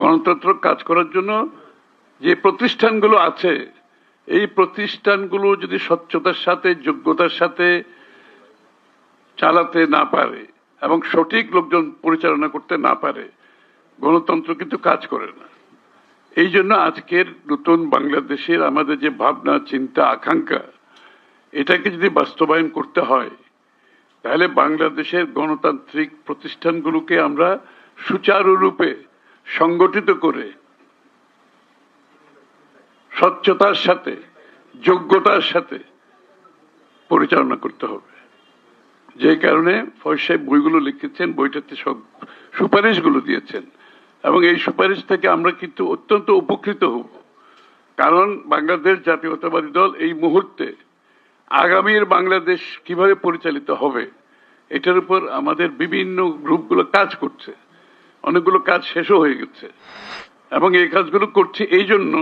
গণতন্ত্র কাজ করার জন্য যে প্রতিষ্ঠানগুলো আছে, এই প্রতিষ্ঠানগুলো যদি স্বচ্ছতার সাথে, যোগ্যতার সাথে চালাতে না পারে এবং সঠিক লোকজন পরিচালনা করতে না পারে, গণতন্ত্র কিন্তু কাজ করে না। এই জন্য আজকের নতুন বাংলাদেশের আমাদের যে ভাবনা, চিন্তা, আকাঙ্ক্ষা, এটাকে যদি বাস্তবায়ন করতে হয়, তাহলে বাংলাদেশের গণতান্ত্রিক প্রতিষ্ঠানগুলোকে আমরা সুচারুরূপে সংগঠিত করে স্বচ্ছতার সাথে, যোগ্যতার সাথে পরিচালনা করতে হবে। যে কারণে ফয়েজ সাহেব বইগুলো লিখেছেন, বইটাতে সব সুপারিশগুলো দিয়েছেন, এবং এই সুপারিশ থেকে আমরা কিন্তু অত্যন্ত উপকৃত হব। কারণ বাংলাদেশ জাতীয়তাবাদী দল এই মুহূর্তে আগামীর বাংলাদেশ কিভাবে পরিচালিত হবে, এটার উপর আমাদের বিভিন্ন গ্রুপগুলো কাজ করছে। অনেকগুলো কাজ শেষও হয়ে গেছে, এবং এই কাজগুলো করছে এই জন্য,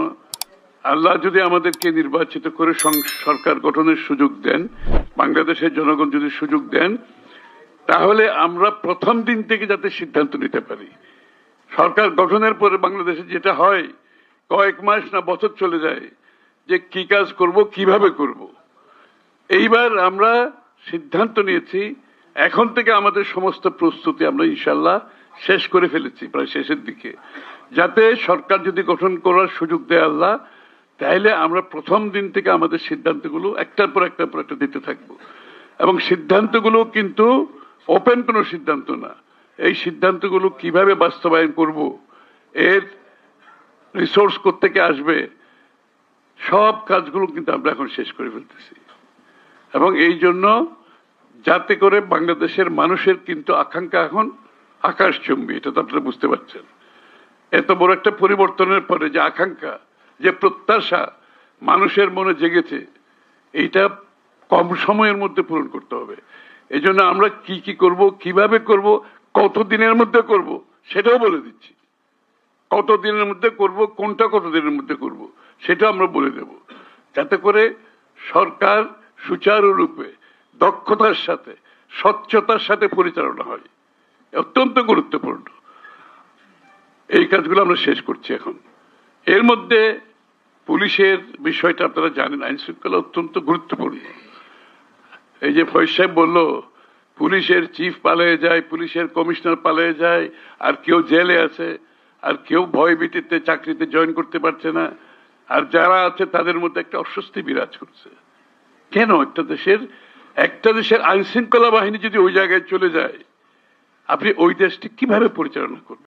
আল্লাহ যদি আমাদেরকে নির্বাচিত করে সরকার গঠনের সুযোগ দেন, বাংলাদেশের জনগণ যদি সুযোগ দেন, তাহলে আমরা প্রথম দিন থেকে যাতে সিদ্ধান্ত নিতে পারি। সরকার গঠনের পরে বাংলাদেশে যেটা হয়, কয়েক মাস না বছর চলে যায় যে কি কাজ করব, কিভাবে করব। এইবার আমরা সিদ্ধান্ত নিয়েছি, এখন থেকে আমাদের সমস্ত প্রস্তুতি আমরা ইনশাল্লাহ শেষ করে ফেলেছি, প্রায় শেষের দিকে, যাতে সরকার যদি গঠন করার সুযোগ দেয় আল্লাহ, তাহলে আমরা প্রথম দিন থেকে আমাদের সিদ্ধান্তগুলো একটার পর একটা দিতে থাকবো। এবং সিদ্ধান্তগুলো কিন্তু ওপেন কোনো সিদ্ধান্ত না। এই সিদ্ধান্তগুলো কিভাবে বাস্তবায়ন করব, এর রিসোর্স কোত্থেকে আসবে, সব কাজগুলো কিন্তু আমরা এখন শেষ করে ফেলতেছি। এবং এই জন্য যাতে করে বাংলাদেশের মানুষের কিন্তু আকাঙ্ক্ষা এখন আকাশচুম্বী, এটা তো আপনারা বুঝতে পারছেন। এত বড় একটা পরিবর্তনের পরে যে আকাঙ্ক্ষা, যে প্রত্যাশা মানুষের মনে জেগেছে, এইটা কম সময়ের মধ্যে পূরণ করতে হবে। এই জন্য আমরা কি কি করব, কিভাবে করব, কত দিনের মধ্যে করব, সেটাও বলে দিচ্ছি। কত দিনের মধ্যে করব, কোনটা কত দিনের মধ্যে করব, সেটা আমরা বলে দেব, যাতে করে সরকার সুচারুরূপে, দক্ষতার সাথে, স্বচ্ছতার সাথে পরিচালনা হয়। অত্যন্ত গুরুত্বপূর্ণ। এই কাজগুলো আমরা শেষ করছি এখন। এর মধ্যে পুলিশের বিষয়টা আপনারা জানেন, আইন শৃঙ্খলা অত্যন্ত গুরুত্বপূর্ণ। এই যে ফয়েজ সাহেব বলল, পুলিশের চিফ পালিয়ে যায়, পুলিশের কমিশনার পালিয়ে যায়, আর কেউ জেলে আছে, আর কেউ ভয় ভীতিতে চাকরিতে জয়েন করতে পারছে না, আর যারা আছে তাদের মধ্যে একটা অস্বস্তি বিরাজ করছে। কেন? একটা দেশের আইন শৃঙ্খলা বাহিনী যদি ওই জায়গায় চলে যায়, আপনি ওই দেশটি কিভাবে পরিচালনা করবেন?